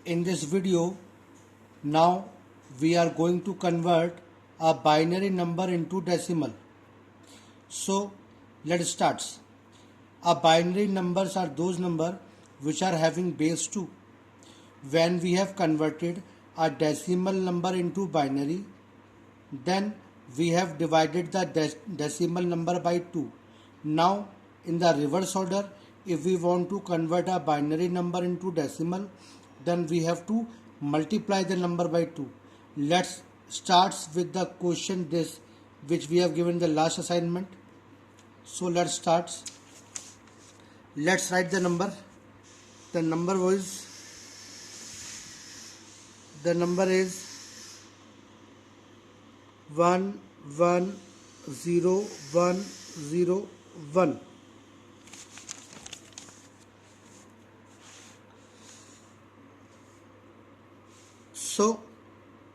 In this video, now we are going to convert a binary number into decimal. So let's start. A binary numbers are those numbers which are having base 2. When we have converted a decimal number into binary, then we have divided the decimal number by 2. Now in the reverse order, if we want to convert a binary number into decimal, then we have to multiply the number by 2. Let's start with the question this which we have given the last assignment. So let's start. Let's write the number. The number is 110101. So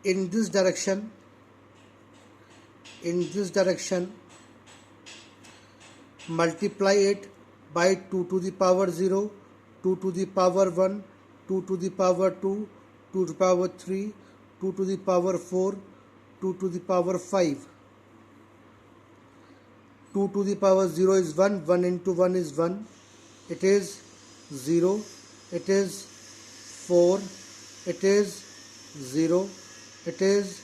in this direction multiply it by 2 to the power 0, 2 to the power 1, 2 to the power 2, 2 to the power 3, 2 to the power 4, 2 to the power 5. 2 to the power 0 is 1, 1 into 1 is 1, it is 0, it is 4, it is 0, it is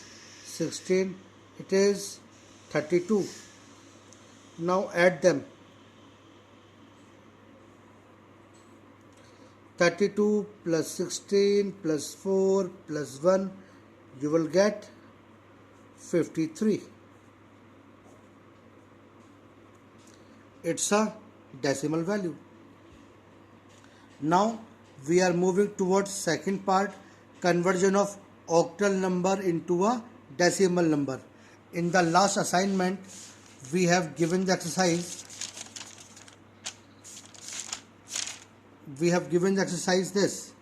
16, it is 32. Now add them. 32 plus 16 plus 4 plus 1, you will get 53. It's a decimal value. Now we are moving towards second part, conversion of octal number into a decimal number. In the last assignment, we have given the exercise. This: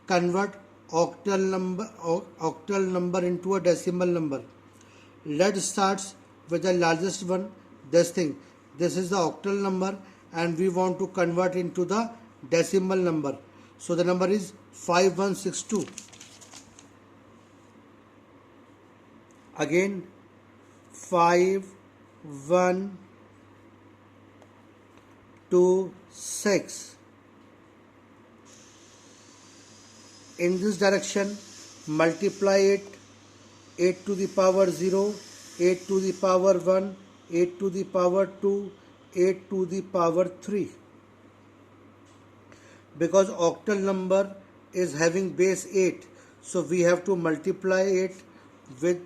convert octal number into a decimal number. Let's start with the largest one. This is the octal number, and we want to convert into the decimal number. So the number is 5162. Again 5126. In this direction, multiply it: 8 to the power 0, 8 to the power 1, 8 to the power 2, 8 to the power 3. Because octal number is having base 8, so we have to multiply it with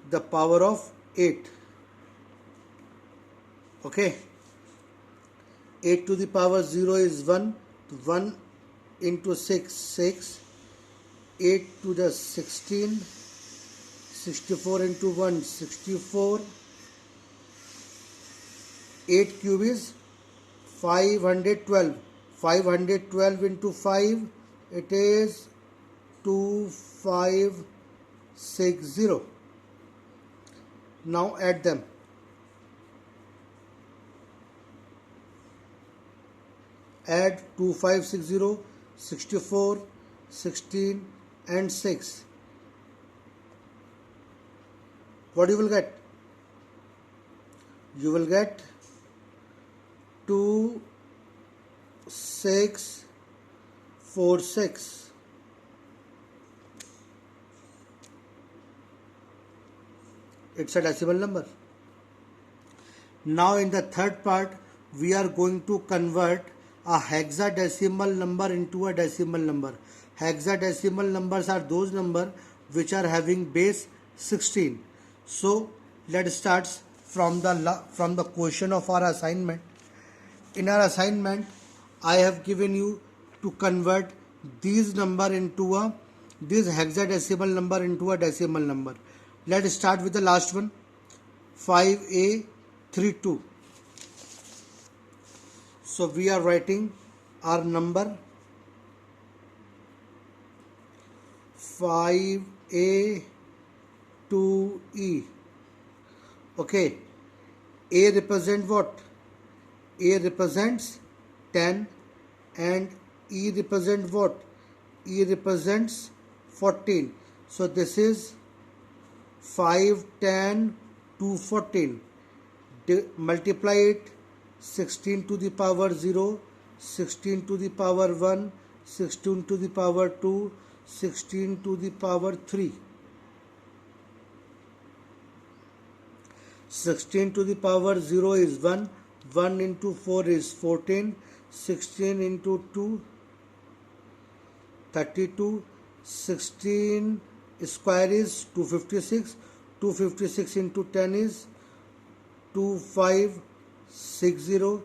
the power of 8. Okay. 8 to the power 0 is 1. 1 into 6, 6. 8 to the 16. 64 into 1, 64. 8 cube is 512. 512 into 5, it is 2560. Now add them. Add 2560, 64, 16 and 6. What you will get? You will get 2646. It's a decimal number. Now in the third part, we are going to convert a hexadecimal number into a decimal number. Hexadecimal numbers are those numbers which are having base 16. So let's start from the question of our assignment. In our assignment, I have given you to convert these hexadecimal number into a decimal number. Let's start with the last one, 5A32. So we are writing our number 5A2E. Okay, A represents what? A represents 10 and E represents what? E represents 14. So this is 5, 10 to 14. Multiply it. 16 to the power 0, 16 to the power 1, 16 to the power 2, 16 to the power 3. 16 to the power 0 is 1, 1 into 4 is 14, 16 into 2, 32, 16 square is 256, 256 into 10 is 2560,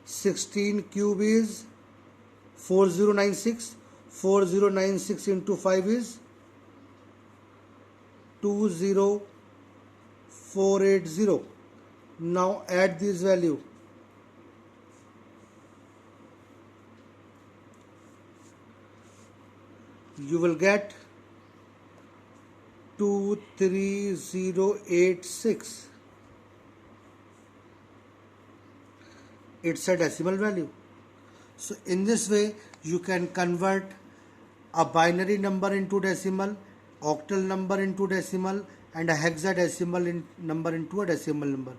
16 cube is 4096, 4096 into 5 is 20480. Now add this value. You will get 23086. It's a decimal value. So in this way you can convert a binary number into decimal, octal number into decimal, and a hexadecimal number into a decimal number.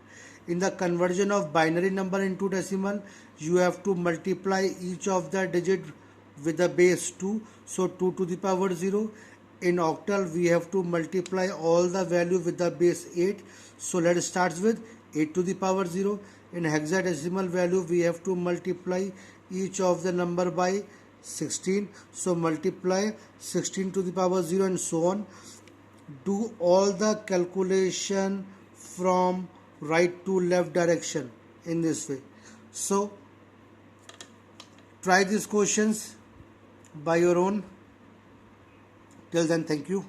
In the conversion of binary number into decimal, you have to multiply each of the digit with the base 2. So 2 to the power 0. In octal we have to multiply all the value with the base 8. So let's start with 8 to the power 0. In hexadecimal value we have to multiply each of the number by 16. So multiply 16 to the power 0 and so on. Do all the calculation from right to left direction in this way. So try these questions by your own. Till then, thank you.